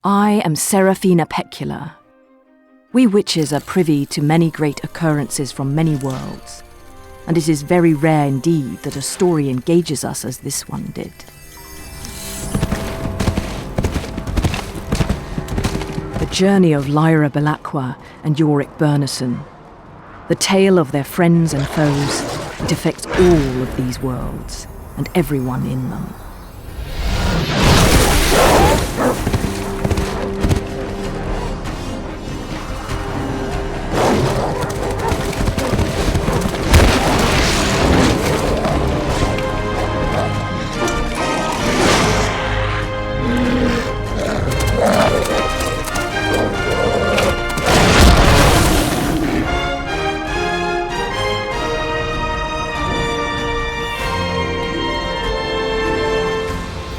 I am Seraphina Pecula. We witches are privy to many great occurrences from many worlds, and it is very rare indeed that a story engages us as this one did. The journey of Lyra Belacqua and Yorick Bernison, the tale of their friends and foes, it affects all of these worlds and everyone in them.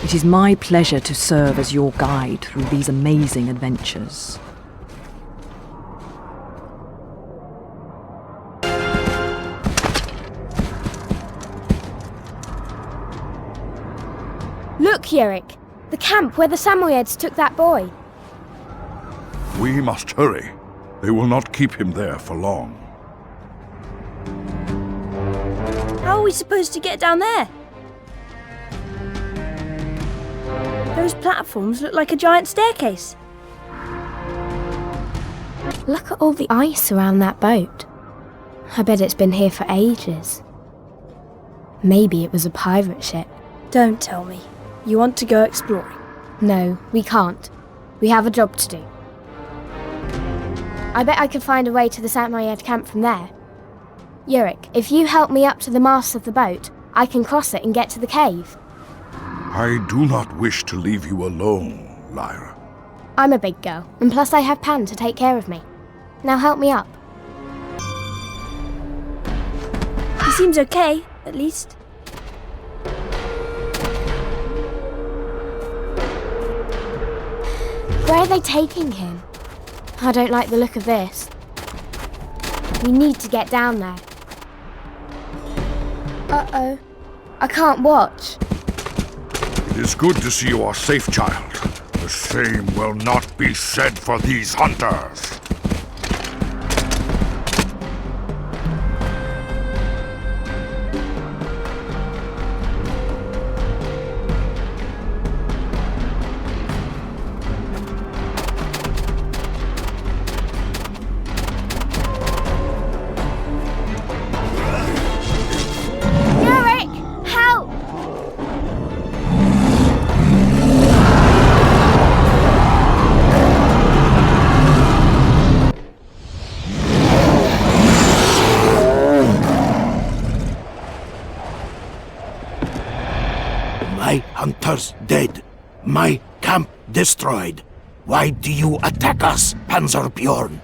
It is my pleasure to serve as your guide through these amazing adventures. Look, Yorick! The camp where the Samoyeds took that boy. We must hurry. They will not keep him there for long. How are we supposed to get down there? Those platforms look like a giant staircase. Look at all the ice around that boat. I bet it's been here for ages. Maybe it was a pirate ship. Don't tell me. You want to go exploring? No, we can't. We have a job to do. I bet I could find a way to the Samoyed camp from there. Yorick, if you help me up to the mast of the boat, I can cross it and get to the cave. I do not wish to leave you alone, Lyra. I'm a big girl, and plus I have Pan to take care of me. Now help me up. He seems okay, at least. Where are they taking him? I don't like the look of this. We need to get down there. Uh-oh. I can't watch. It is good to see you are safe, child. The same will not be said for these hunters. My hunters dead. My camp destroyed. Why do you attack us, Panzerbjorn?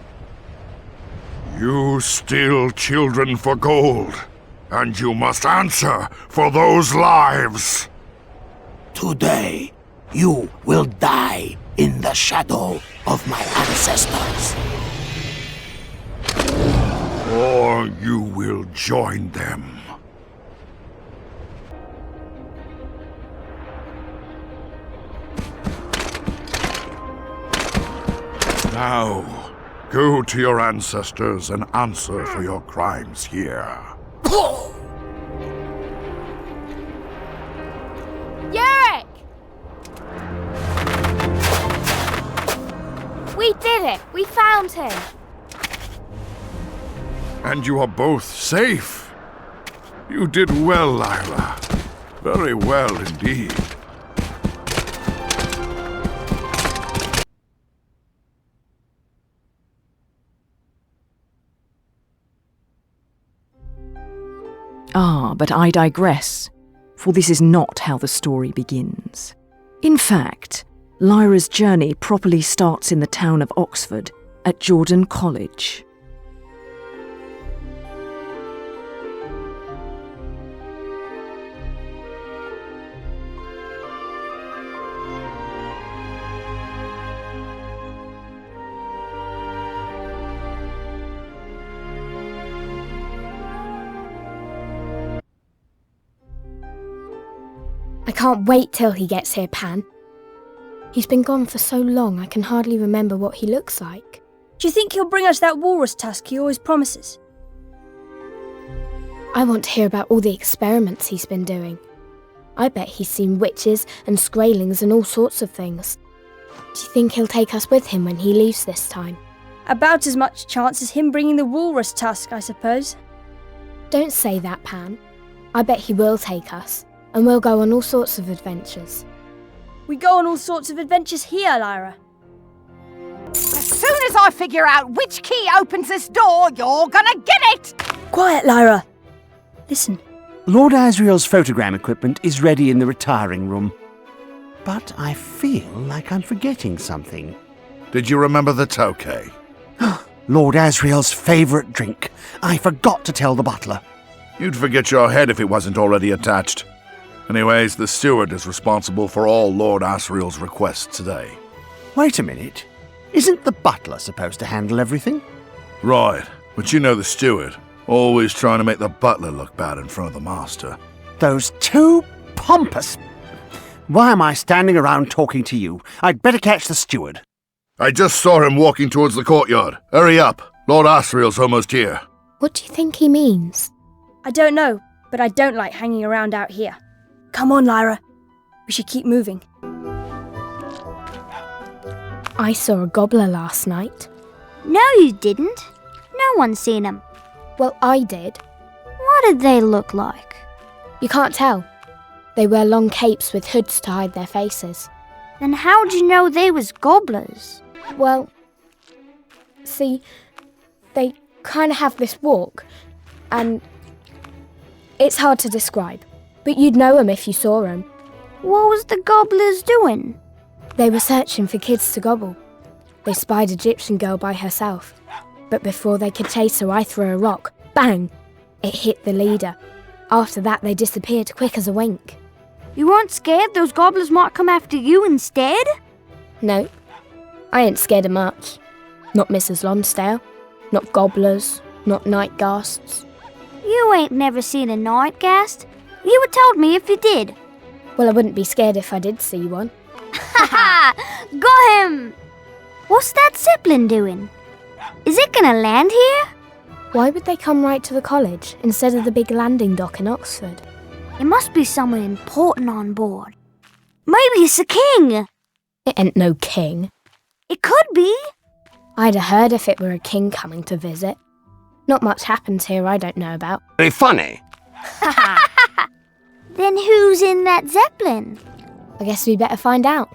You steal children for gold, and you must answer for those lives. Today, you will die in the shadow of my ancestors. Or you will join them. Now, go to your ancestors and answer for your crimes here. Yorick! We did it! We found him! And you are both safe. You did well, Lyra. Very well indeed. Ah, but I digress, for this is not how the story begins. In fact, Lyra's journey properly starts in the town of Oxford at Jordan College. I can't wait till he gets here, Pan. He's been gone for so long I can hardly remember what he looks like. Do you think he'll bring us that walrus tusk he always promises? I want to hear about all the experiments he's been doing. I bet he's seen witches and Skraelings and all sorts of things. Do you think he'll take us with him when he leaves this time? About as much chance as him bringing the walrus tusk, I suppose. Don't say that, Pan. I bet he will take us, and we'll go on all sorts of adventures. We go on all sorts of adventures here, Lyra. As soon as I figure out which key opens this door, you're gonna get it! Quiet, Lyra. Listen. Lord Asriel's photogram equipment is ready in the retiring room. But I feel like I'm forgetting something. Did you remember the tokay? Lord Asriel's favourite drink. I forgot to tell the butler. You'd forget your head if it wasn't already attached. Anyways, the steward is responsible for all Lord Asriel's requests today. Wait a minute. Isn't the butler supposed to handle everything? Right, but you know the steward. Always trying to make the butler look bad in front of the master. Those two pompous... Why am I standing around talking to you? I'd better catch the steward. I just saw him walking towards the courtyard. Hurry up. Lord Asriel's almost here. What do you think he means? I don't know, but I don't like hanging around out here. Come on, Lyra. We should keep moving. I saw a gobbler last night. No, you didn't. No one's seen them. Well, I did. What did they look like? You can't tell. They wear long capes with hoods to hide their faces. Then how'd you know they was gobblers? Well, see, they kind of have this walk, and it's hard to describe, but you'd know them if you saw them. What was the gobblers doing? They were searching for kids to gobble. They spied Egyptian girl by herself, but before they could chase her, I threw a rock. Bang! It hit the leader. After that, they disappeared quick as a wink. You weren't scared those gobblers might come after you instead? No, I ain't scared of much. Not Mrs. Lonsdale, not gobblers, not night ghasts. You ain't never seen a night ghast. You would told me if you did. Well, I wouldn't be scared if I did see one. Ha ha! Got him! What's that Zeppelin doing? Is it gonna land here? Why would they come right to the college instead of the big landing dock in Oxford? It must be someone important on board. Maybe it's a king. It ain't no king. It could be. I'd have heard if it were a king coming to visit. Not much happens here I don't know about. Very funny. Then who's in that Zeppelin? I guess we better find out.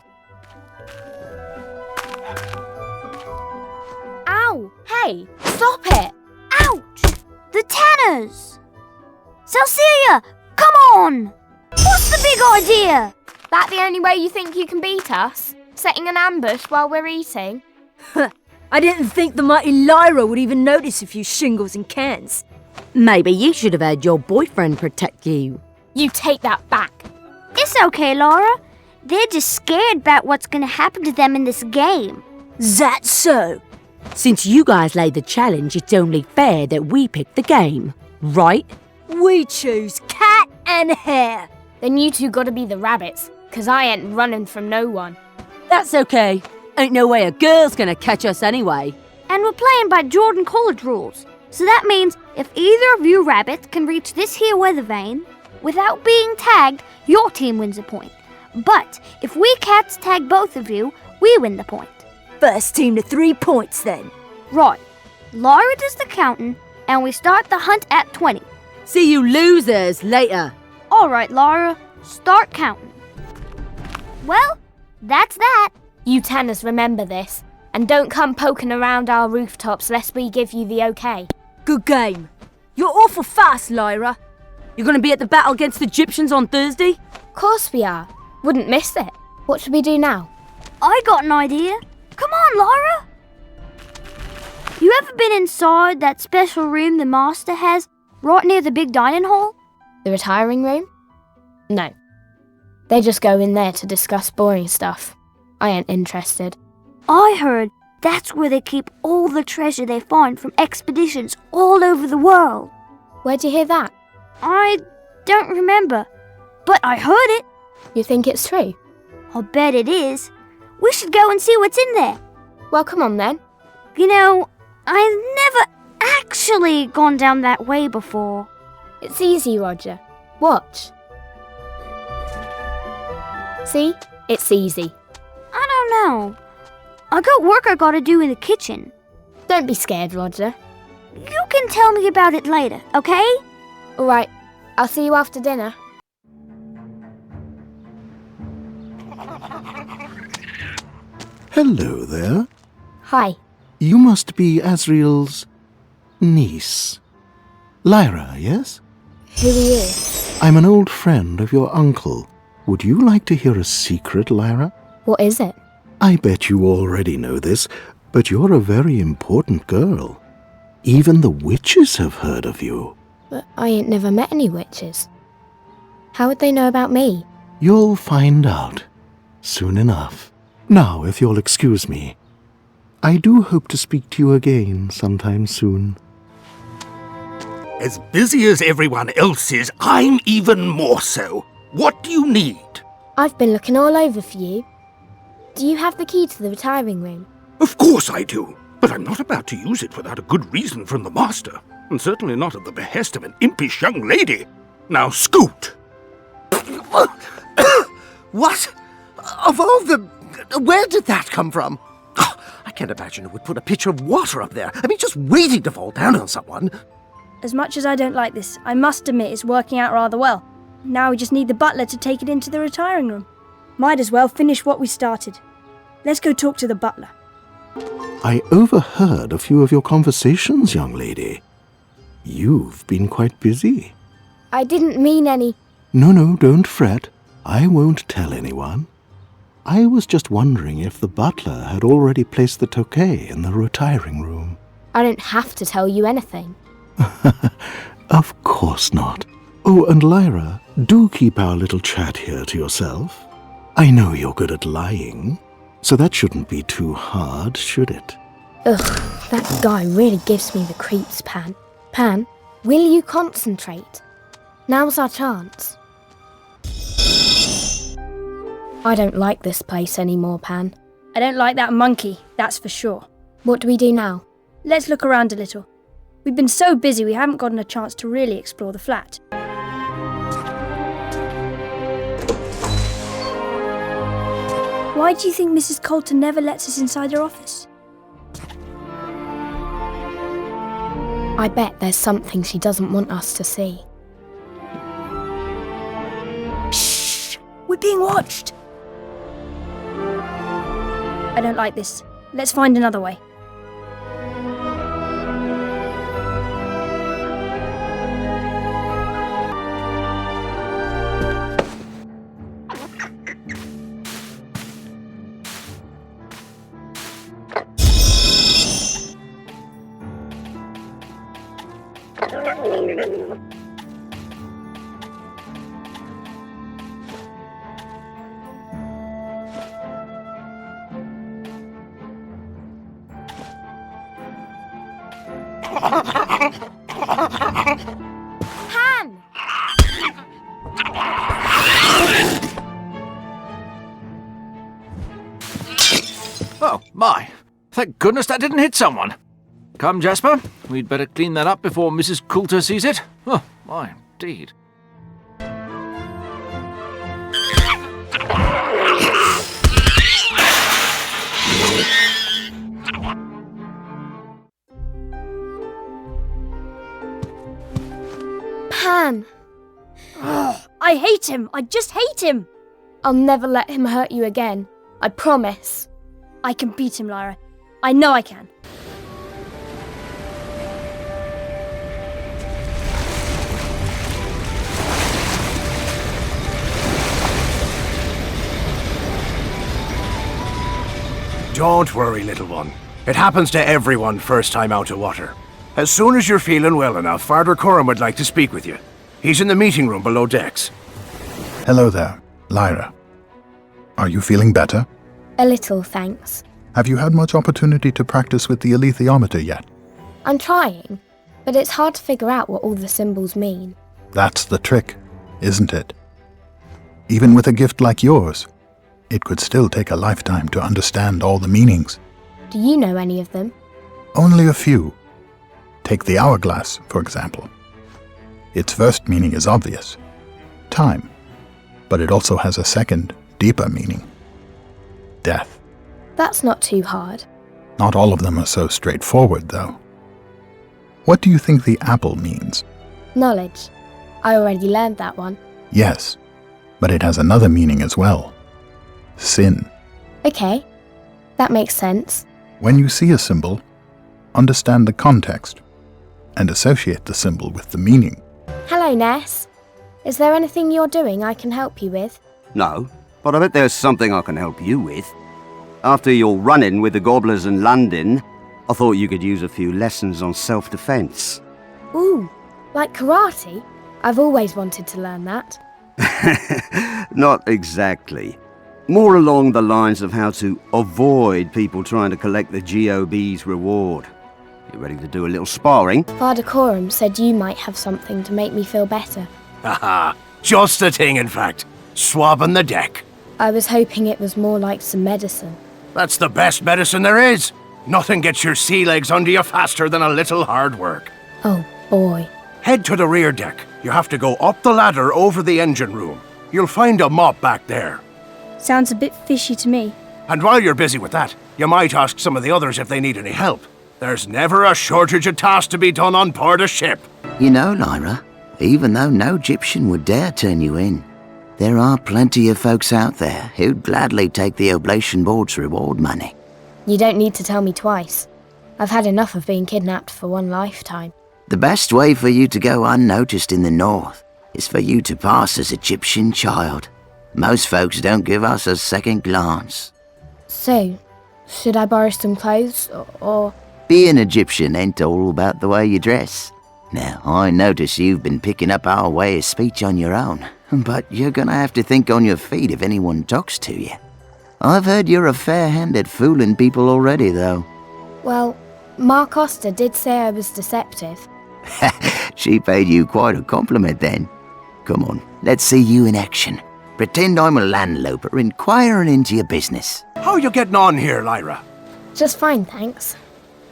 Ow! Hey, stop it! Ouch! The Tanners! Cecilia, come on! What's the big idea? That the only way you think you can beat us? Setting an ambush while we're eating? I didn't think the mighty Lyra would even notice a few shingles and cans. Maybe you should have had your boyfriend protect you. You take that back. It's okay, Laura. They're just scared about what's going to happen to them in this game. That's so. Since you guys laid the challenge, it's only fair that we pick the game, right? We choose cat and hare. Then you two gotta be the rabbits, 'cause I ain't running from no one. That's okay. Ain't no way a girl's gonna catch us anyway. And we're playing by Jordan College rules. So that means if either of you rabbits can reach this here weather vane without being tagged, your team wins a point. But if we cats tag both of you, we win the point. First team to 3 points then. Right. Lyra does the counting, and we start the hunt at 20. See you losers later. All right, Lyra, start counting. Well, that's that. You Tanners remember this, and don't come poking around our rooftops lest we give you the okay. Good game. You're awful fast, Lyra. You're gonna be at the battle against the Egyptians on Thursday? Course we are. Wouldn't miss it. What should we do now? I got an idea. Come on, Lyra. You ever been inside that special room the master has right near the big dining hall? The retiring room? No. They just go in there to discuss boring stuff. I ain't interested. I heard that's where they keep all the treasure they find from expeditions all over the world. Where'd you hear that? I don't remember, but I heard it. You think it's true? I'll bet it is. We should go and see what's in there. Well, come on then. You know, I've never actually gone down that way before. It's easy, Roger. Watch. See? It's easy. I don't know. I got work I gotta do in the kitchen. Don't be scared, Roger. You can tell me about it later, okay? All right. I'll see you after dinner. Hello there. Hi. You must be Asriel's niece. Lyra, yes? Who are you? I'm an old friend of your uncle. Would you like to hear a secret, Lyra? What is it? I bet you already know this, but you're a very important girl. Even the witches have heard of you. But I ain't never met any witches. How would they know about me? You'll find out soon enough. Now, if you'll excuse me, I do hope to speak to you again sometime soon. As busy as everyone else is, I'm even more so. What do you need? I've been looking all over for you. Do you have the key to the retiring room? Of course I do, but I'm not about to use it without a good reason from the master, and certainly not at the behest of an impish young lady. Now scoot! What? Of all the... Where did that come from? I can't imagine who would put a pitcher of water up there. I mean, just waiting to fall down on someone. As much as I don't like this, I must admit it's working out rather well. Now we just need the butler to take it into the retiring room. Might as well finish what we started. Let's go talk to the butler. I overheard a few of your conversations, young lady. You've been quite busy. I didn't mean any... No, don't fret. I won't tell anyone. I was just wondering if the butler had already placed the toquet in the retiring room. I don't have to tell you anything. Of course not. Oh, and Lyra, do keep our little chat here to yourself. I know you're good at lying, so that shouldn't be too hard, should it? Ugh, that guy really gives me the creeps, Pan. Pan, will you concentrate? Now's our chance. I don't like this place anymore, Pan. I don't like that monkey, that's for sure. What do we do now? Let's look around a little. We've been so busy we haven't gotten a chance to really explore the flat. Why do you think Mrs. Coulter never lets us inside her office? I bet there's something she doesn't want us to see. Shh! We're being watched! I don't like this. Let's find another way. Pan! Oh, my. Thank goodness that didn't hit someone. Come, Jasper. We'd better clean that up before Mrs. Coulter sees it. Oh, my, indeed. Pan! I hate him! I just hate him! I'll never let him hurt you again. I promise. I can beat him, Lyra. I know I can. Don't worry, little one. It happens to everyone first time out of water. As soon as you're feeling well enough, Father Coram would like to speak with you. He's in the meeting room below decks. Hello there, Lyra. Are you feeling better? A little, thanks. Have you had much opportunity to practice with the alethiometer yet? I'm trying, but it's hard to figure out what all the symbols mean. That's the trick, isn't it? Even with a gift like yours, it could still take a lifetime to understand all the meanings. Do you know any of them? Only a few. Take the hourglass, for example. Its first meaning is obvious. Time. But it also has a second, deeper meaning. Death. That's not too hard. Not all of them are so straightforward, though. What do you think the apple means? Knowledge. I already learned that one. Yes, but it has another meaning as well. Sin. Okay, that makes sense. When you see a symbol, understand the context and associate the symbol with the meaning. Hello, Ness. Is there anything you're doing I can help you with? No, but I bet there's something I can help you with. After your run-in with the gobblers in London, I thought you could use a few lessons on self-defense. Ooh, like karate? I've always wanted to learn that. Not exactly. More along the lines of how to avoid people trying to collect the GOB's reward. You ready to do a little sparring? Father Coram said you might have something to make me feel better. Haha, just the thing, in fact. Swabbing the deck. I was hoping it was more like some medicine. That's the best medicine there is. Nothing gets your sea legs under you faster than a little hard work. Oh, boy. Head to the rear deck. You have to go up the ladder over the engine room. You'll find a mop back there. Sounds a bit fishy to me. And while you're busy with that, you might ask some of the others if they need any help. There's never a shortage of tasks to be done on board a ship. You know, Lyra, even though no Egyptian would dare turn you in, there are plenty of folks out there who'd gladly take the oblation board's reward money. You don't need to tell me twice. I've had enough of being kidnapped for one lifetime. The best way for you to go unnoticed in the north is for you to pass as Egyptian child. Most folks don't give us a second glance. So, should I borrow some clothes, or... Being Egyptian ain't all about the way you dress. Now, I notice you've been picking up our way of speech on your own, but you're gonna have to think on your feet if anyone talks to you. I've heard you're a fair hand at fooling people already, though. Well, Ma Costa did say I was deceptive. She paid you quite a compliment then. Come on, let's see you in action. Pretend I'm a landloper inquiring into your business. How are you getting on here, Lyra? Just fine, thanks.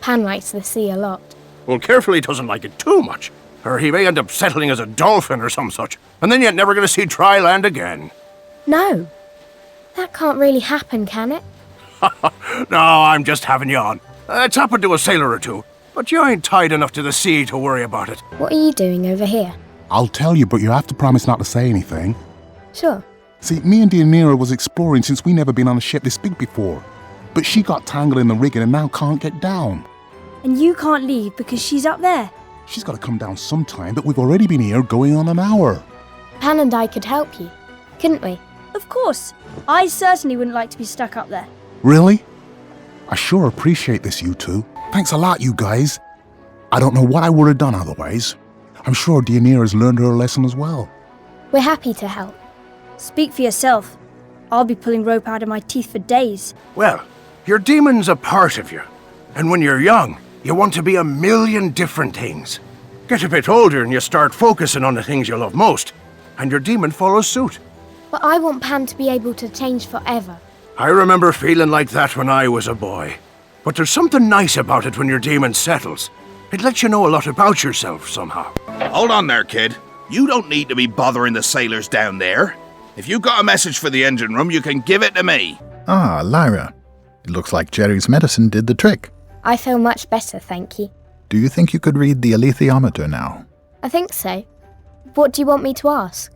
Pan likes the sea a lot. Well, careful he doesn't like it too much, or he may end up settling as a dolphin or some such, and then you're never going to see dry land again. No. That can't really happen, can it? No, I'm just having you on. It's happened to a sailor or two, but you ain't tied enough to the sea to worry about it. What are you doing over here? I'll tell you, but you have to promise not to say anything. Sure. See, me and Deianira was exploring since we never been on a ship this big before. But she got tangled in the rigging and now can't get down. And you can't leave because she's up there. She's got to come down sometime, but we've already been here going on an hour. Pan and I could help you, couldn't we? Of course. I certainly wouldn't like to be stuck up there. Really? I sure appreciate this, you two. Thanks a lot, you guys. I don't know what I would have done otherwise. I'm sure Deianira's learned her lesson as well. We're happy to help. Speak for yourself. I'll be pulling rope out of my teeth for days. Well, your demon's a part of you. And when you're young, you want to be a million different things. Get a bit older and you start focusing on the things you love most, and your demon follows suit. But I want Pan to be able to change forever. I remember feeling like that when I was a boy. But there's something nice about it when your demon settles. It lets you know a lot about yourself somehow. Hold on there, kid. You don't need to be bothering the sailors down there. If you've got a message for the engine room, you can give it to me. Ah, Lyra. It looks like Jerry's medicine did the trick. I feel much better, thank you. Do you think you could read the alethiometer now? I think so. What do you want me to ask?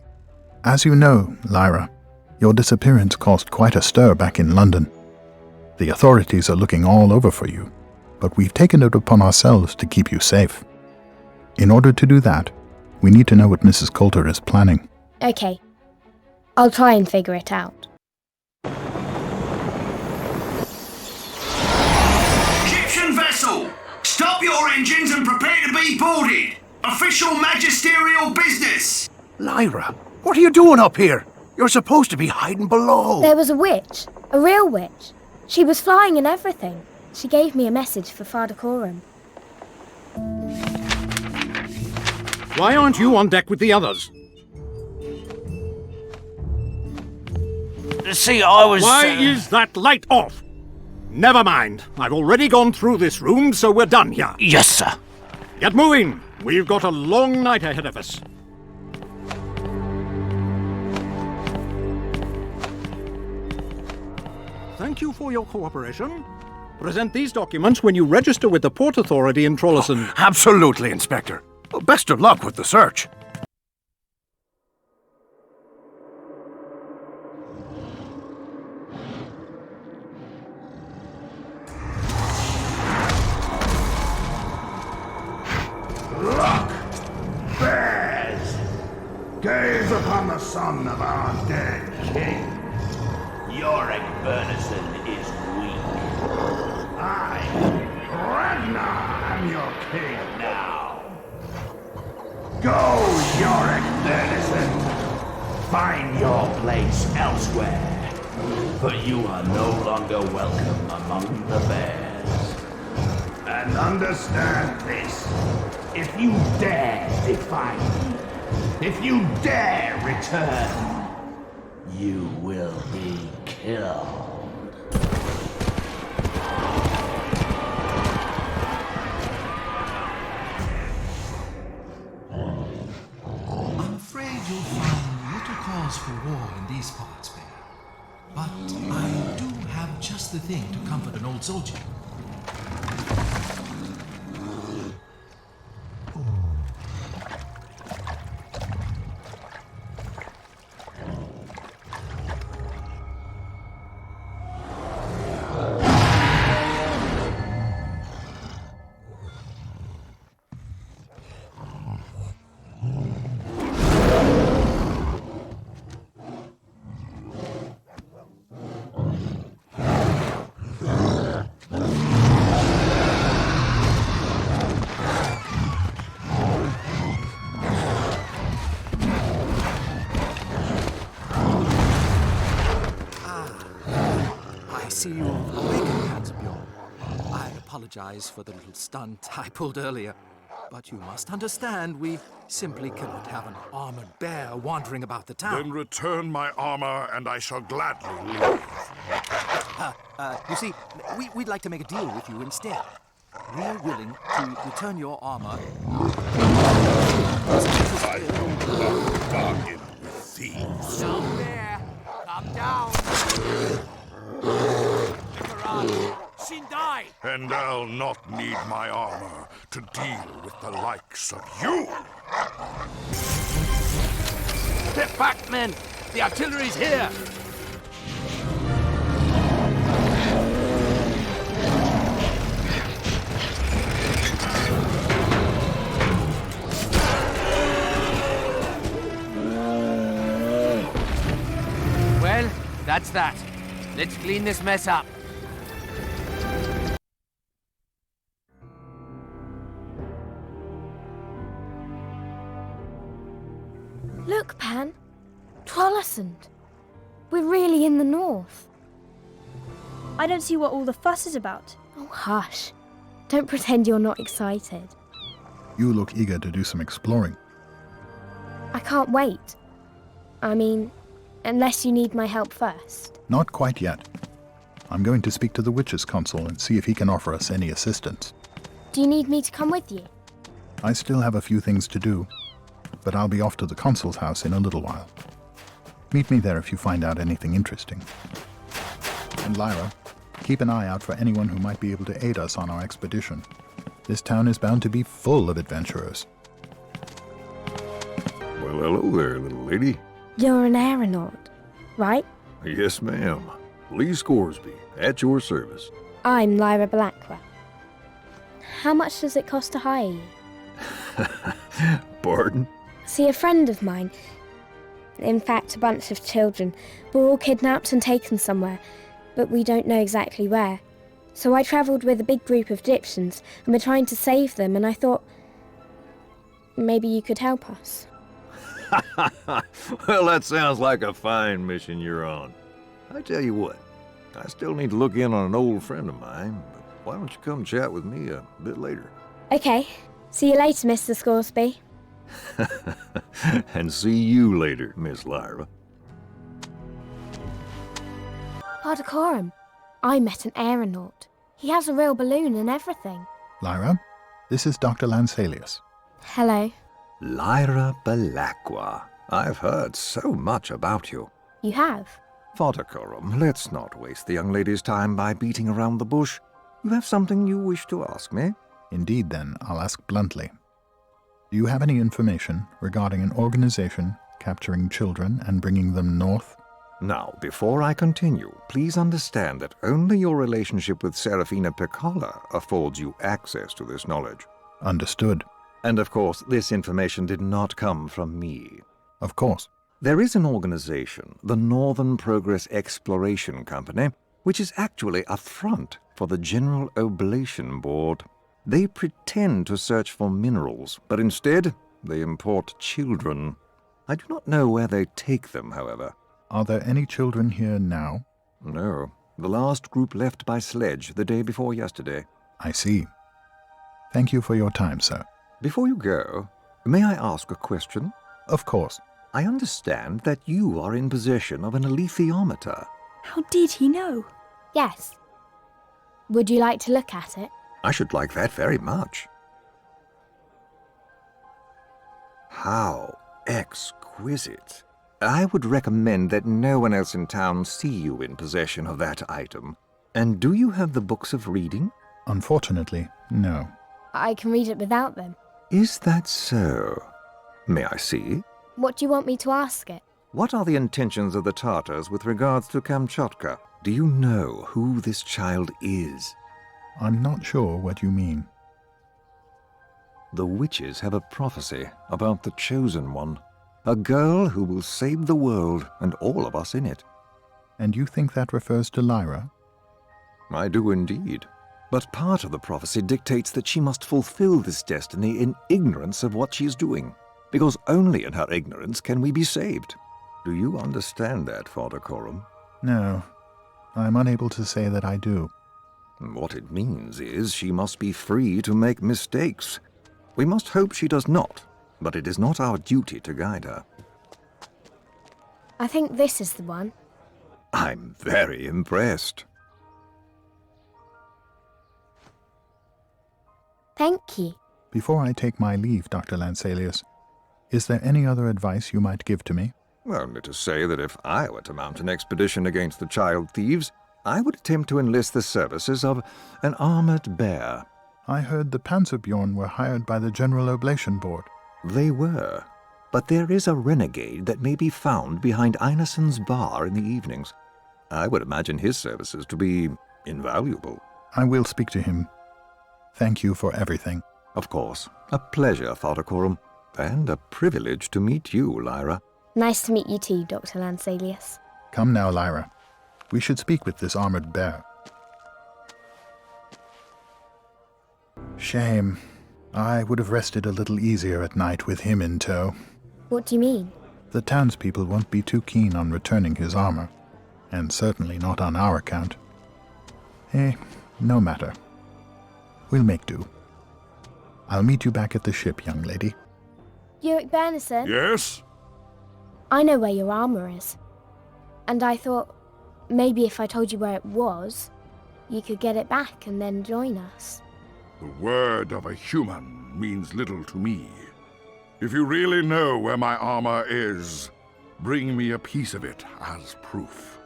As you know, Lyra, your disappearance caused quite a stir back in London. The authorities are looking all over for you, but we've taken it upon ourselves to keep you safe. In order to do that, we need to know what Mrs. Coulter is planning. Okay. I'll try and figure it out. Egyptian vessel! Stop your engines and prepare to be boarded! Official magisterial business! Lyra, what are you doing up here? You're supposed to be hiding below. There was a witch. A real witch. She was flying and everything. She gave me a message for Father Coram. Why aren't you on deck with the others? See, I was... Why is that light off? Never mind. I've already gone through this room, so we're done here. Yes, sir. Get moving. We've got a long night ahead of us. Thank you for your cooperation. Present these documents when you register with the Port Authority in Trollerson. Absolutely, Inspector. Well, best of luck with the search. Look, bears, gaze upon the son of our dead king. Yorick Bernison is weak. I, Ragnar, am your king now. Go, Yorick Bernison. Find your place elsewhere, for you are no longer welcome among the bears. And understand this. If you dare defy me, if you dare return, you will be killed. I'm afraid you'll find little cause for war in these parts, Bear. But I do have just the thing to comfort an old soldier. I apologize for the little stunt I pulled earlier, but you must understand we simply cannot have an armored bear wandering about the town. Then return my armor, and I shall gladly leave. You see, we'd like to make a deal with you instead. We are willing to return your armor. I don't love bargain with thieves. Down there! Come down! Shindai! And I'll not need my armor to deal with the likes of you! Step back, men! The artillery's here! Well, that's that. Let's clean this mess up. Look, Pan. Trollersund. We're really in the north. I don't see what all the fuss is about. Oh, hush. Don't pretend you're not excited. You look eager to do some exploring. I can't wait. I mean, unless you need my help first. Not quite yet. I'm going to speak to the Witches' Council and see if he can offer us any assistance. Do you need me to come with you? I still have a few things to do, but I'll be off to the Consul's house in a little while. Meet me there if you find out anything interesting. And Lyra, keep an eye out for anyone who might be able to aid us on our expedition. This town is bound to be full of adventurers. Well, hello there, little lady. You're an aeronaut, right? Yes, ma'am. Lee Scoresby, at your service. I'm Lyra Belacqua. How much does it cost to hire you? Pardon? See, a friend of mine, in fact a bunch of children, were all kidnapped and taken somewhere, but we don't know exactly where. So I travelled with a big group of Egyptians, and we're trying to save them, and I thought maybe you could help us. Well, that sounds like a fine mission you're on. I tell you what, I still need to look in on an old friend of mine, but why don't you come chat with me a bit later? Okay. See you later, Mr. Scoresby. And see you later, Miss Lyra. Pardacorum, I met an aeronaut. He has a real balloon and everything. Lyra, this is Dr. Lansalius. Hello. Lyra Belacqua. I've heard so much about you. You have? Pardacorum, let's not waste the young lady's time by beating around the bush. You have something you wish to ask me? Indeed, then, I'll ask bluntly. Do you have any information regarding an organization capturing children and bringing them north? Now, before I continue, please understand that only your relationship with Serafina Piccola affords you access to this knowledge. Understood. And of course, this information did not come from me. Of course. There is an organization, the Northern Progress Exploration Company, which is actually a front for the General Oblation Board. They pretend to search for minerals, but instead they import children. I do not know where they take them, however. Are there any children here now? No. The last group left by sledge the day before yesterday. I see. Thank you for your time, sir. Before you go, may I ask a question? Of course. I understand that you are in possession of an alethiometer. How did he know? Yes. Would you like to look at it? I should like that very much. How exquisite. I would recommend that no one else in town see you in possession of that item. And do you have the books of reading? Unfortunately, no. I can read it without them. Is that so? May I see? What do you want me to ask it? What are the intentions of the Tartars with regards to Kamchatka? Do you know who this child is? I'm not sure what you mean. The witches have a prophecy about the Chosen One. A girl who will save the world and all of us in it. And you think that refers to Lyra? I do indeed. But part of the prophecy dictates that she must fulfill this destiny in ignorance of what she is doing. Because only in her ignorance can we be saved. Do you understand that, Pardacorum? No. I'm unable to say that I do. What it means is she must be free to make mistakes. We must hope she does not, but it is not our duty to guide her. I think this is the one. I'm very impressed. Thank you. Before I take my leave, Dr. Lansalius, is there any other advice you might give to me? Only to say that if I were to mount an expedition against the child thieves, I would attempt to enlist the services of an armored bear. I heard the Panzerbjorn were hired by the General Oblation Board. They were, but there is a renegade that may be found behind Einarsson's bar in the evenings. I would imagine his services to be invaluable. I will speak to him. Thank you for everything. Of course. A pleasure, Pardacorum, and a privilege to meet you, Lyra. Nice to meet you too, Dr. Lansalius. Come now, Lyra. We should speak with this armored bear. Shame. I would have rested a little easier at night with him in tow. What do you mean? The townspeople won't be too keen on returning his armor, and certainly not on our account. No matter. We'll make do. I'll meet you back at the ship, young lady. Ulrich Berneson? Yes? I know where your armor is. And I thought, maybe if I told you where it was, you could get it back and then join us. The word of a human means little to me. If you really know where my armor is, bring me a piece of it as proof.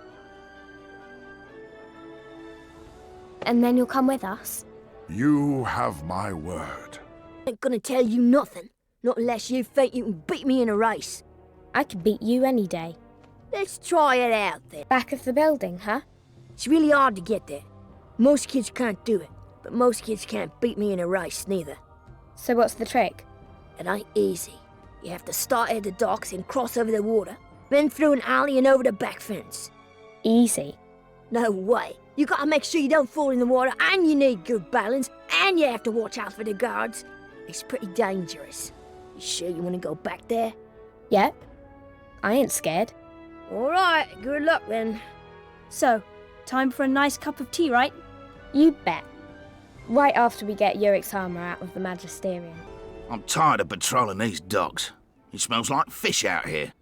And then you'll come with us? You have my word. I ain't gonna tell you nothing, not unless you think you can beat me in a race. I could beat you any day. Let's try it out then. Back of the building, huh? It's really hard to get there. Most kids can't do it, but most kids can't beat me in a race neither. So what's the trick? It ain't easy. You have to start at the docks and cross over the water, then through an alley and over the back fence. Easy. No way. You gotta make sure you don't fall in the water, and you need good balance, and you have to watch out for the guards. It's pretty dangerous. You sure you wanna go back there? Yep. I ain't scared. Alright, good luck then. So, time for a nice cup of tea, right? You bet. Right after we get Urich's armor out of the Magisterium. I'm tired of patrolling these docks. It smells like like fish out here.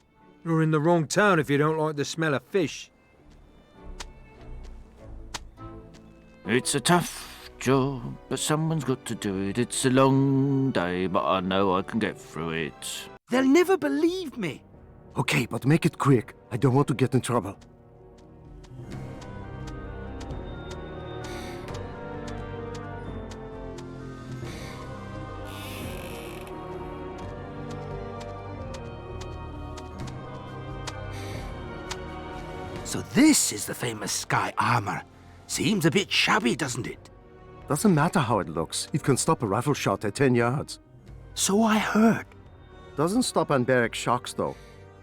You're in the wrong town if you don't like the smell of fish. It's a tough job, but someone's got to do it. It's a long day, but I know I can get through it. They'll never believe me. Okay, but make it quick. I don't want to get in trouble. So this is the famous sky armor. Seems a bit shabby, doesn't it? Doesn't matter how it looks. It can stop a rifle shot at 10 yards. So I heard. Doesn't stop on barrack shocks, though.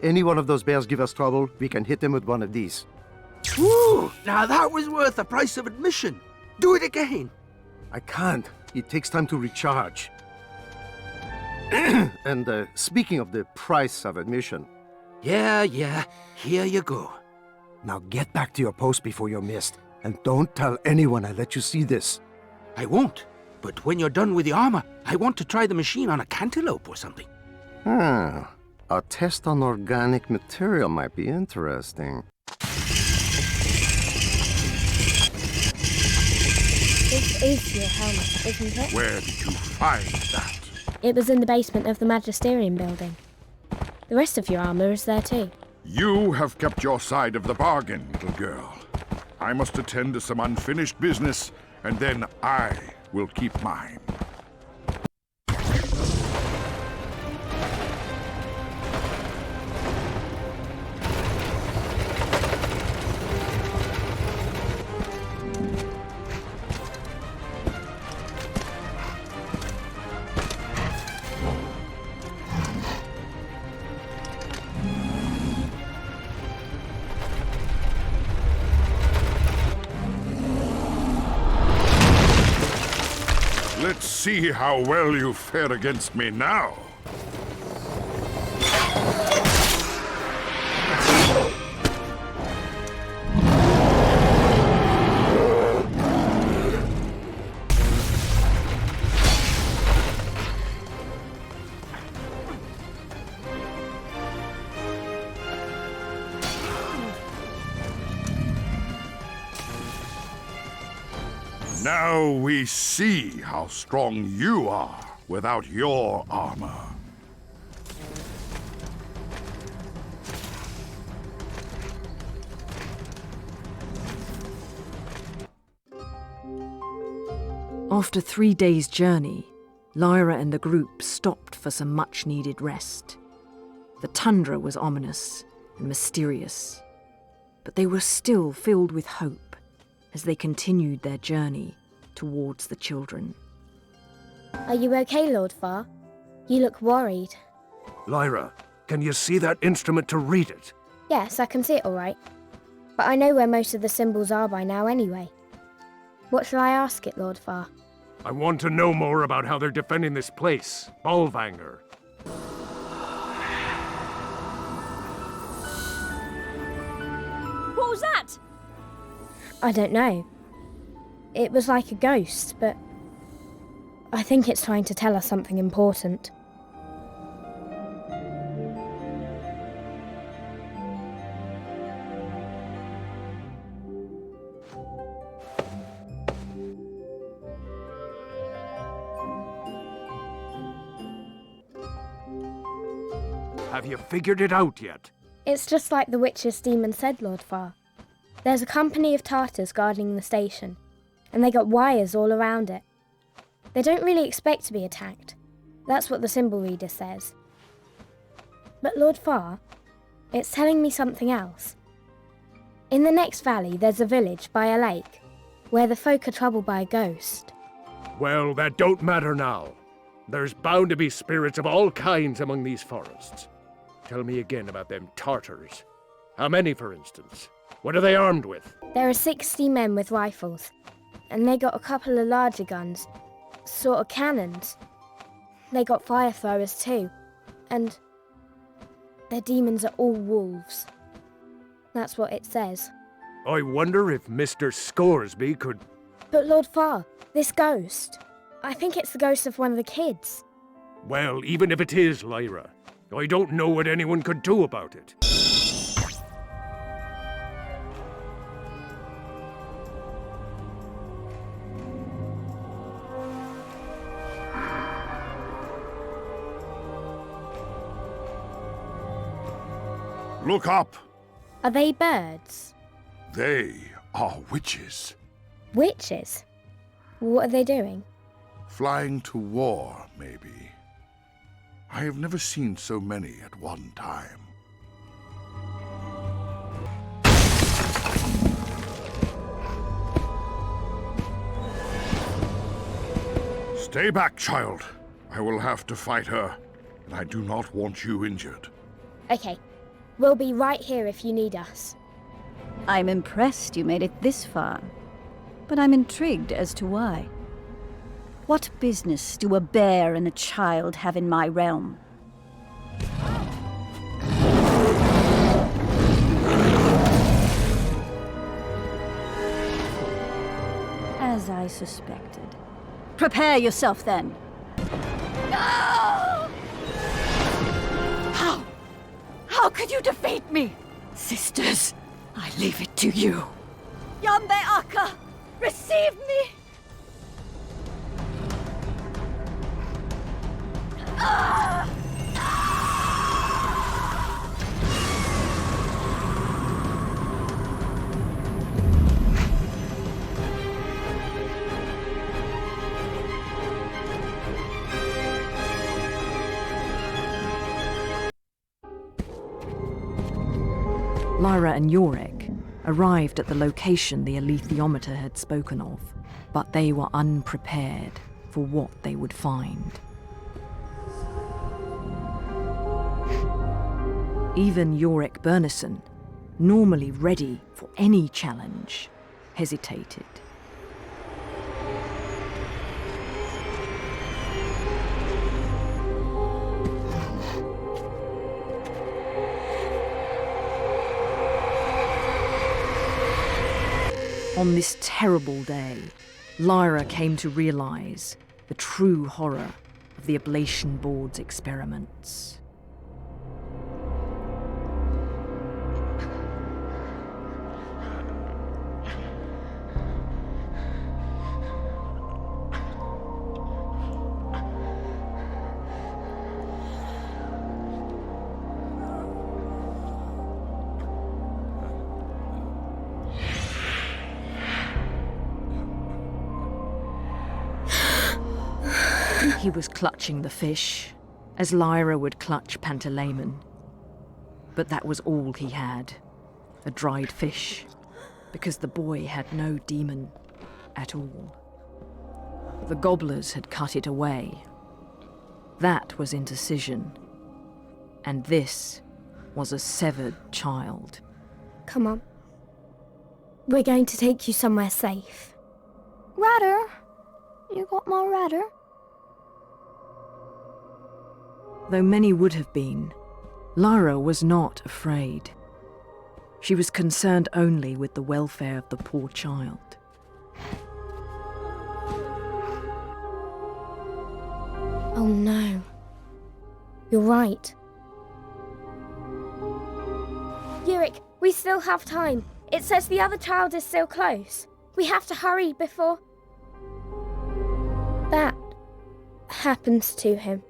Any one of those bears give us trouble, we can hit them with one of these. Woo! Now that was worth the price of admission. Do it again. I can't. It takes time to recharge. And speaking of the price of admission... Yeah, here you go. Now get back to your post before you're missed. And don't tell anyone I let you see this. I won't. But when you're done with the armor, I want to try the machine on a cantaloupe or something. A test on organic material might be interesting. This is your helmet, isn't it? Where did you find that? It was in the basement of the Magisterium building. The rest of your armour is there too. You have kept your side of the bargain, little girl. I must attend to some unfinished business, and then I will keep mine. Let's see how well you fare against me now. Now we see how strong you are without your armor. After 3 days' journey, Lyra and the group stopped for some much-needed rest. The tundra was ominous and mysterious, but they were still filled with hope as they continued their journey towards the children. Are you okay, Lord Far? You look worried. Lyra, can you see that instrument to read it? Yes, I can see it all right. But I know where most of the symbols are by now anyway. What shall I ask it, Lord Far? I want to know more about how they're defending this place, Bolvanger. What was that? I don't know. It was like a ghost, but I think it's trying to tell us something important. Have you figured it out yet? It's just like the witch's demon said, Lord Far. There's a company of Tartars guarding the station, and they got wires all around it. They don't really expect to be attacked. That's what the symbol reader says. But Lord Far, it's telling me something else. In the next valley, there's a village by a lake, where the folk are troubled by a ghost. Well, that don't matter now. There's bound to be spirits of all kinds among these forests. Tell me again about them Tartars. How many, for instance? What are they armed with? There are 60 men with rifles, and they got a couple of larger guns, sort of cannons. They got fire throwers too, and their demons are all wolves. That's what it says. I wonder if Mr. Scoresby could... But Lord Far, this ghost, I think it's the ghost of one of the kids. Well, even if it is, Lyra, I don't know what anyone could do about it. Look up! Are they birds? They are witches. Witches? What are they doing? Flying to war, maybe. I have never seen so many at one time. Stay back, child. I will have to fight her, and I do not want you injured. Okay, we'll be right here if you need us. I'm impressed you made it this far, but I'm intrigued as to why. What business do a bear and a child have in my realm? As I suspected. Prepare yourself, then. No! How could you defeat me? Sisters, I leave it to you. Yambe Aka, receive me! Lyra and Yorick arrived at the location the alethiometer had spoken of, but they were unprepared for what they would find. Even Yorick Bernison, normally ready for any challenge, hesitated. On this terrible day, Lyra came to realize the true horror of the ablation board's experiments. He was clutching the fish, as Lyra would clutch Pantalaimon. But that was all he had, a dried fish, because the boy had no demon at all. The gobblers had cut it away. That was indecision. And this was a severed child. Come on. We're going to take you somewhere safe. Rudder? You got my rudder? Though many would have been, Lyra was not afraid. She was concerned only with the welfare of the poor child. Oh no. You're right. Yorick, we still have time. It says the other child is still close. We have to hurry before that happens to him.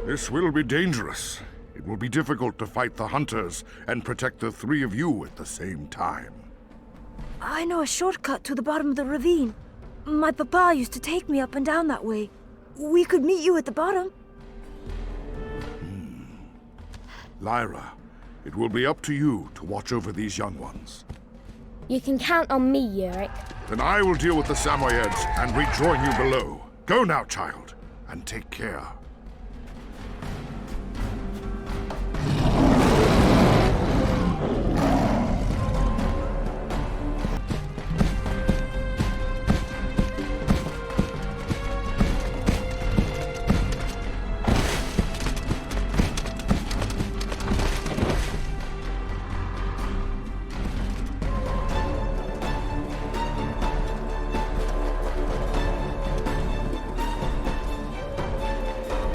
This will be dangerous. It will be difficult to fight the hunters and protect the three of you at the same time. I know a shortcut to the bottom of the ravine. My papa used to take me up and down that way. We could meet you at the bottom. Lyra, it will be up to you to watch over these young ones. You can count on me, Yurik. Then I will deal with the Samoyeds and rejoin you below. Go now, child, and take care.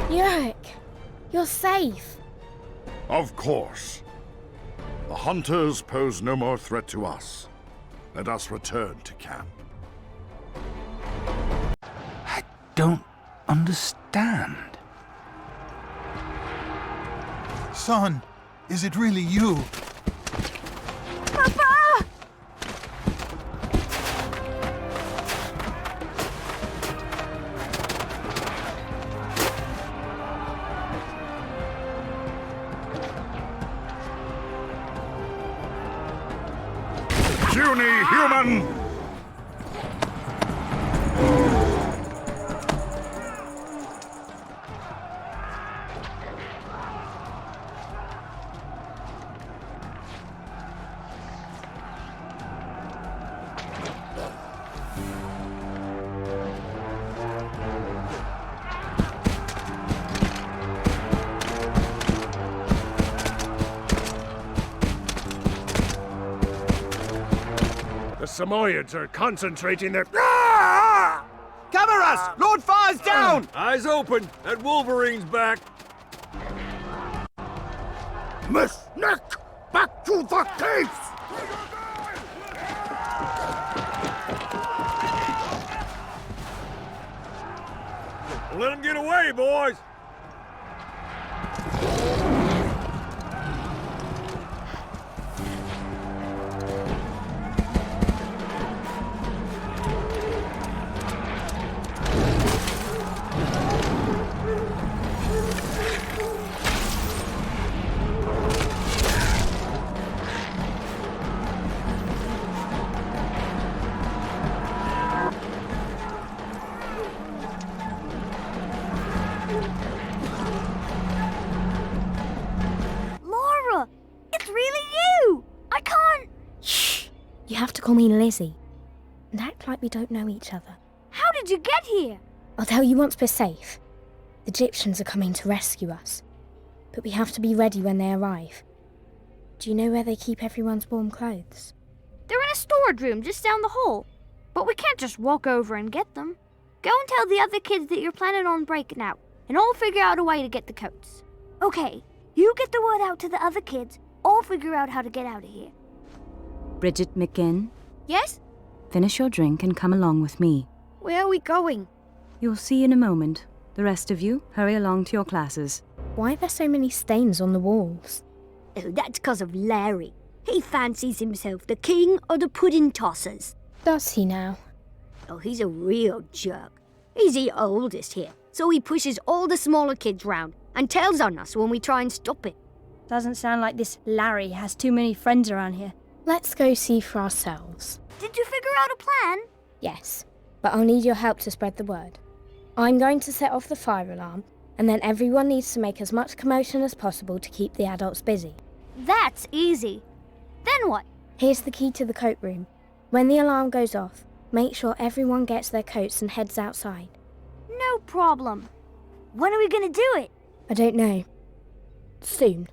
Yurik, you're safe. Of course. The hunters pose no more threat to us. Let us return to camp. I don't understand. Son, is it really you? Papa! Puny human! The Samoyeds are concentrating their... Cover us! Lord Fire's down! Eyes open! That Wolverine's back! Miss Nick! Back to the caves! Let him get away, boys! You have to call me Lizzie. And act like we don't know each other. How did you get here? I'll tell you once we're safe. The Egyptians are coming to rescue us. But we have to be ready when they arrive. Do you know where they keep everyone's warm clothes? They're in a storage room just down the hall. But we can't just walk over and get them. Go and tell the other kids that you're planning on breaking out, and I'll figure out a way to get the coats. Okay, you get the word out to the other kids. I'll figure out how to get out of here. Bridget McGinn, Yes? finish your drink and come along with me. Where are we going? You'll see in a moment. The rest of you, hurry along to your classes. Why are there so many stains on the walls? Oh, that's 'cause of Larry. He fancies himself the king of the pudding tossers. Does he now? Oh, he's a real jerk. He's the oldest here, so he pushes all the smaller kids round and tells on us when we try and stop it. Doesn't sound like this Larry has too many friends around here. Let's go see for ourselves. Did you figure out a plan? Yes, but I'll need your help to spread the word. I'm going to set off the fire alarm, and then everyone needs to make as much commotion as possible to keep the adults busy. That's easy. Then what? Here's the key to the coat room. When the alarm goes off, make sure everyone gets their coats and heads outside. No problem. When are we gonna do it? I don't know. Soon.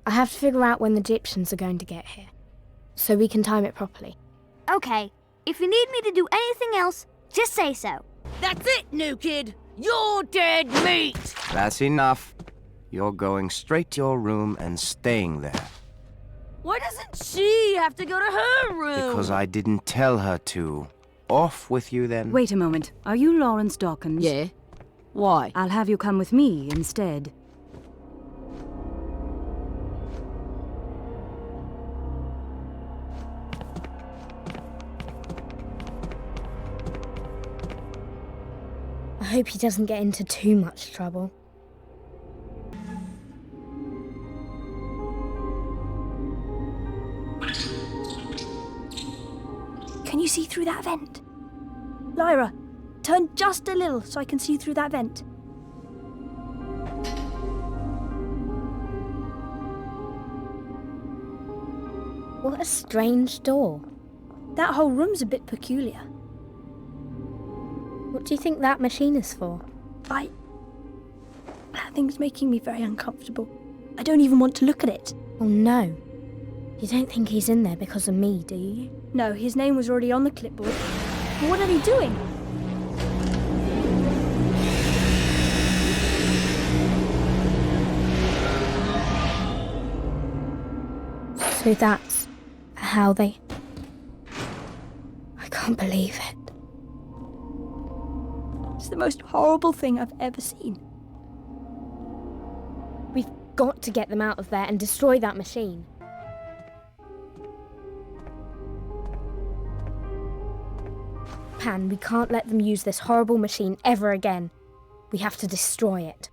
I have to figure out when the Egyptians are going to get here, so we can time it properly. Okay, if you need me to do anything else, just say so. That's it, new kid. You're dead meat. That's enough. You're going straight to your room and staying there. Why doesn't she have to go to her room? Because I didn't tell her to. Off with you then. Wait a moment. Are you Lawrence Dawkins? Yeah. Why? I'll have you come with me instead. hope he doesn't get into too much trouble. Can you see through that vent? Lyra, turn just a little so I can see through that vent. What a strange door. That whole room's a bit peculiar. What do you think that machine is for? That thing's making me very uncomfortable. I don't even want to look at it. Oh no. You don't think he's in there because of me, do you? No, his name was already on the clipboard. But what are they doing? So that's how they... I can't believe it. It's the most horrible thing I've ever seen. We've got to get them out of there and destroy that machine. Pan, we can't let them use this horrible machine ever again. We have to destroy it.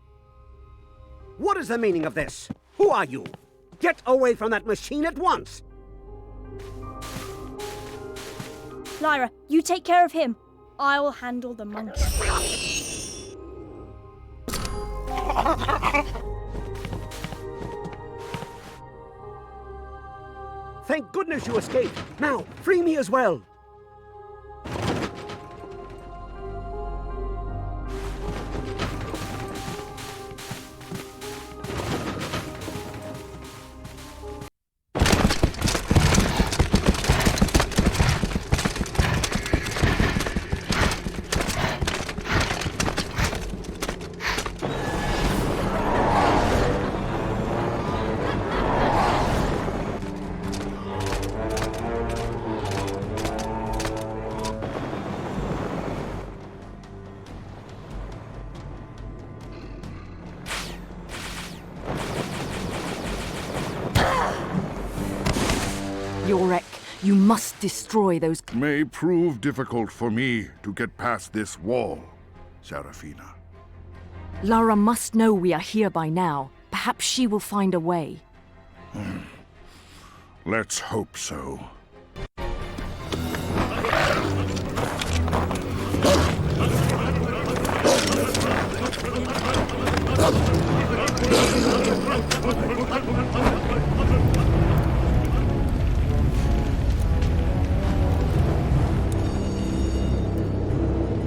What is the meaning of this? Who are you? Get away from that machine at once! Lyra, you take care of him. I will handle the monkey. Thank goodness you escaped. Now, free me as well. Yorek, you must destroy those... May prove difficult for me to get past this wall, Serafina. Lara must know we are here by now. Perhaps she will find a way. Let's hope so.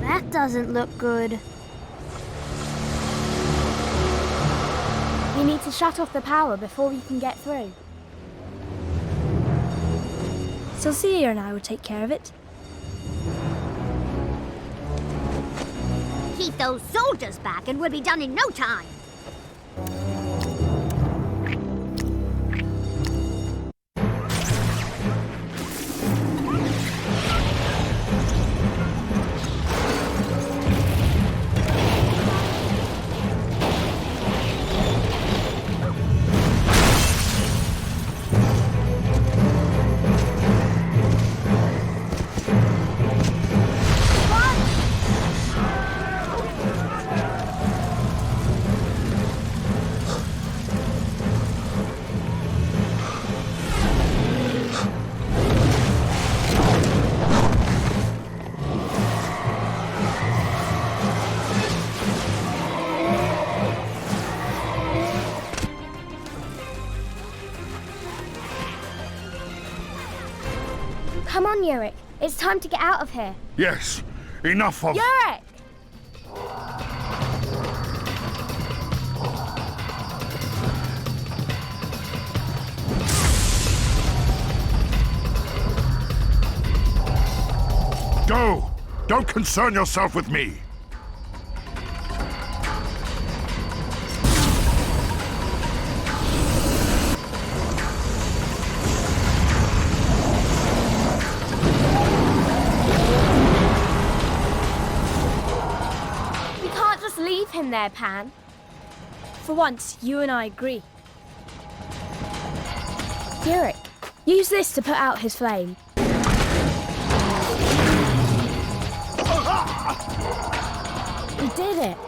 That doesn't look good. We need to shut off the power before we can get through. Celcia and I will take care of it. Keep those soldiers back and we'll be done in no time. Come on, Yurik. It's time to get out of here. Yes, enough of... Yurik! Go! Don't concern yourself with me! Leave him there, Pan. For once, you and I agree. Yurik, use this to put out his flame. We did it.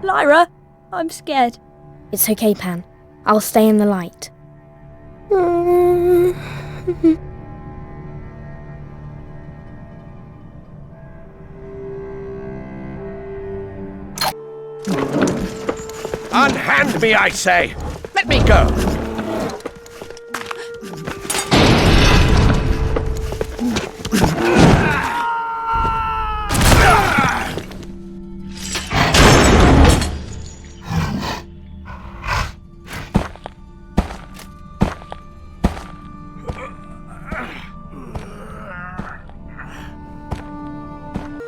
Lyra, I'm scared. It's okay, Pan. I'll stay in the light. Unhand me, I say! Let me go!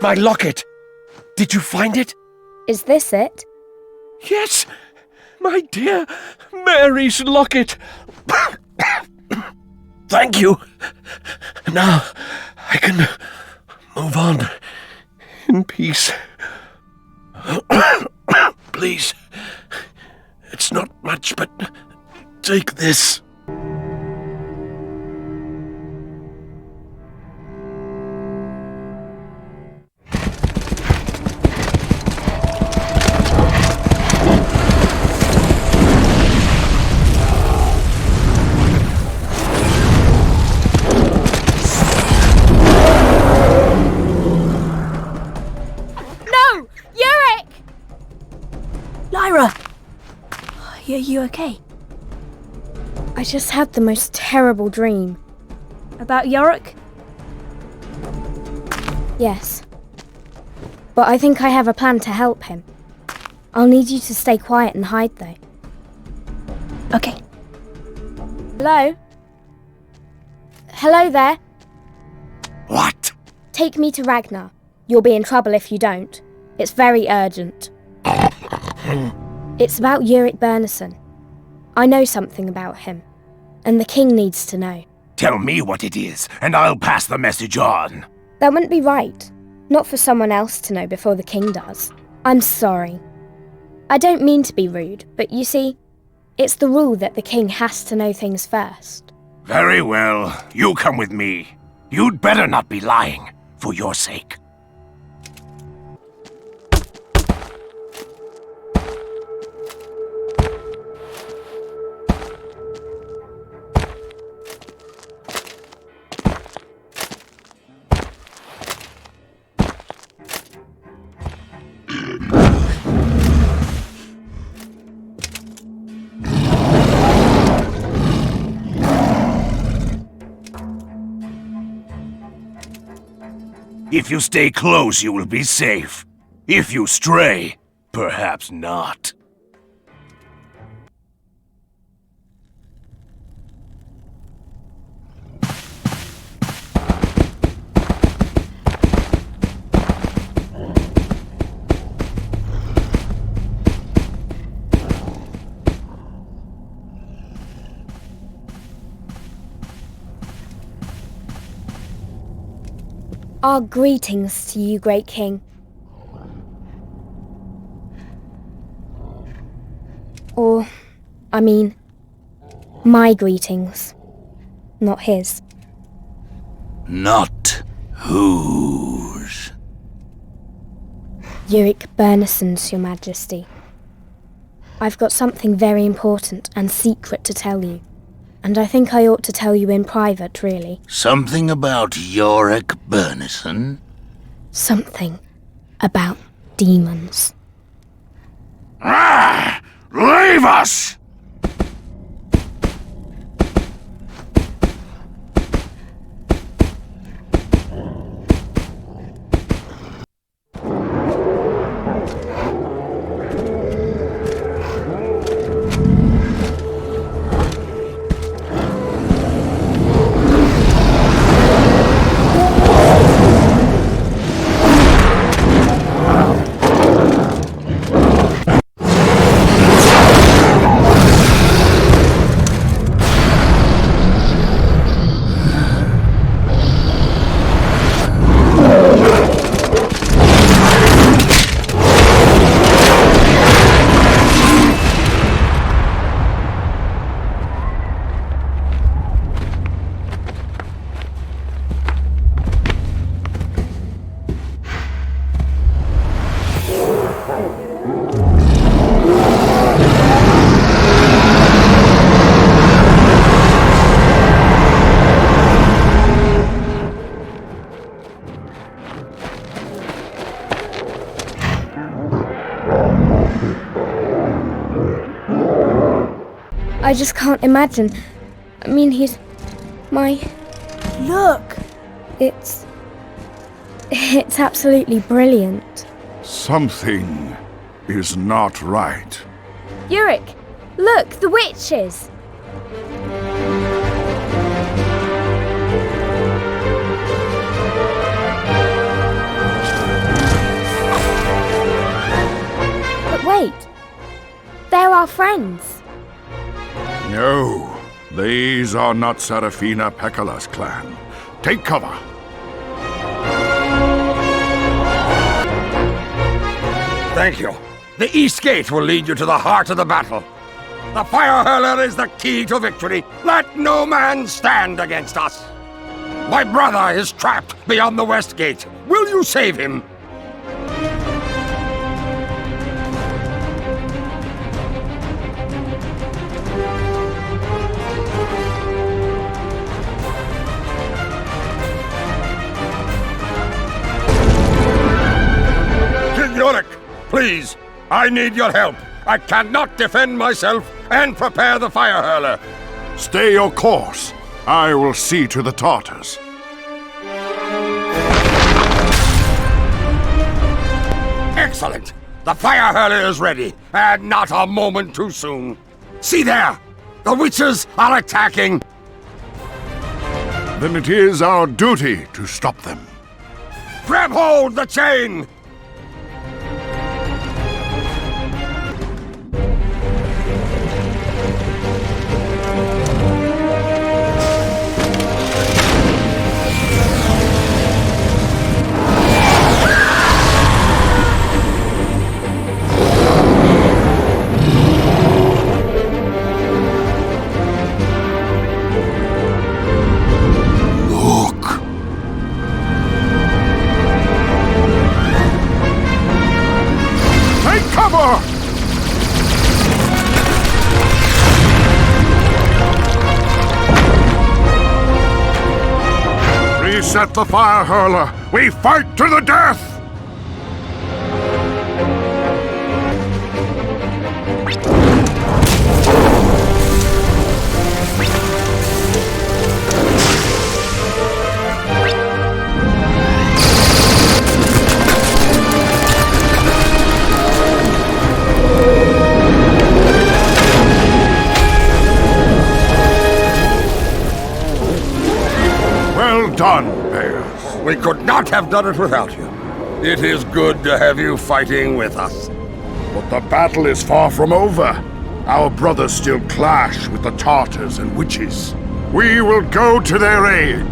My locket! Did you find it? Is this it? Yes! My dear Mary's locket! Thank you! Now I can move on in peace. Please. It's not much, but take this. Lyra! Are you okay? I just had the most terrible dream. About Yorick? Yes. But I think I have a plan to help him. I'll need you to stay quiet and hide, though. Okay. Hello? Hello there? What? Take me to Ragnar. You'll be in trouble if you don't. It's very urgent. It's about Ulrich Bernison. I know something about him, and the king needs to know. Tell me what it is, and I'll pass the message on. That wouldn't be right. Not for someone else to know before the king does. I'm sorry. I don't mean to be rude, but you see, it's the rule that the king has to know things first. Very well. You come with me. You'd better not be lying, for your sake. If you stay close, you will be safe. If you stray, perhaps not. Our greetings to you, great king. Or, I mean, my greetings, not his. Not whose? Ulrich Bernison's, your majesty. I've got something very important and secret to tell you. And I think I ought to tell you in private, really. Something about Ulrich Bernison? Something about demons. Ah! Leave us! I just can't imagine. I mean, he's my... Look! It's absolutely brilliant. Something is not right. Yurik, look, the witches! But wait, they're our friends. No, these are not Serafina Pekala's clan. Take cover. Thank you. The East Gate will lead you to the heart of the battle. The Fire Hurler is the key to victory. Let no man stand against us. My brother is trapped beyond the West Gate. Will you save him? King Yorick, please, I need your help. I cannot defend myself and prepare the Fire Hurler. Stay your course. I will see to the Tartars. Excellent. The Fire Hurler is ready, and not a moment too soon. See there! The witches are attacking! Then it is our duty to stop them. Grab hold the chain! Reset the Fire Hurler! We fight to the death! Well done, Bears. We could not have done it without you. It is good to have you fighting with us. But the battle is far from over. Our brothers still clash with the Tartars and witches. We will go to their aid.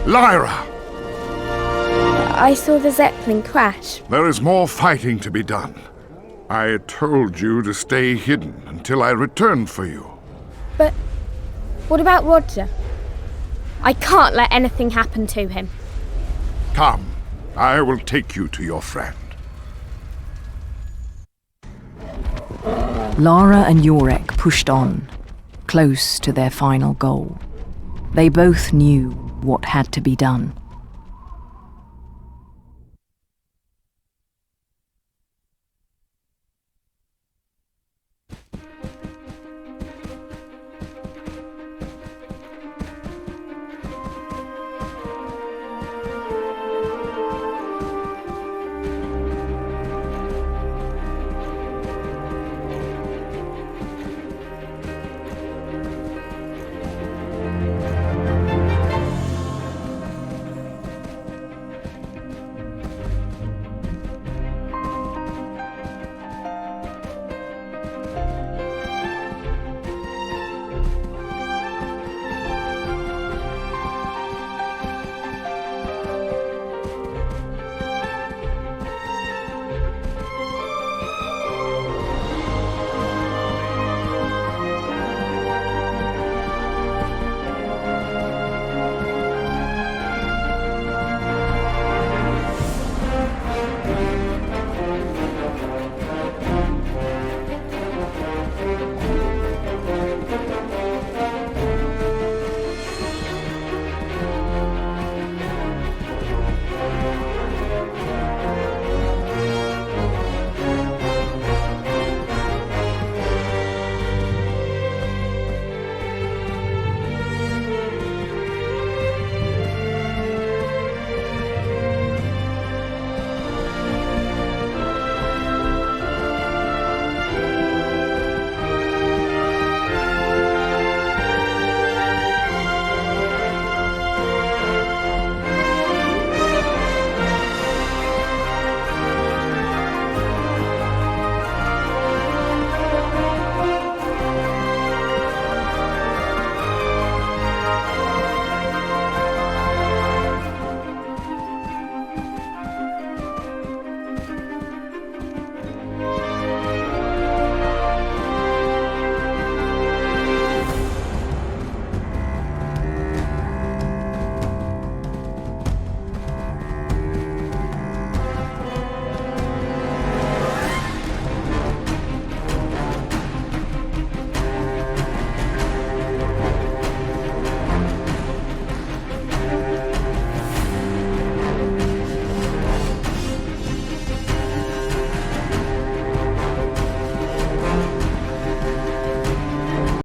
Lyra! I saw the Zeppelin crash. There is more fighting to be done. I told you to stay hidden until I returned for you. But what about Roger? I can't let anything happen to him. Come, I will take you to your friend. Lara and Yorick pushed on, close to their final goal. They both knew what had to be done.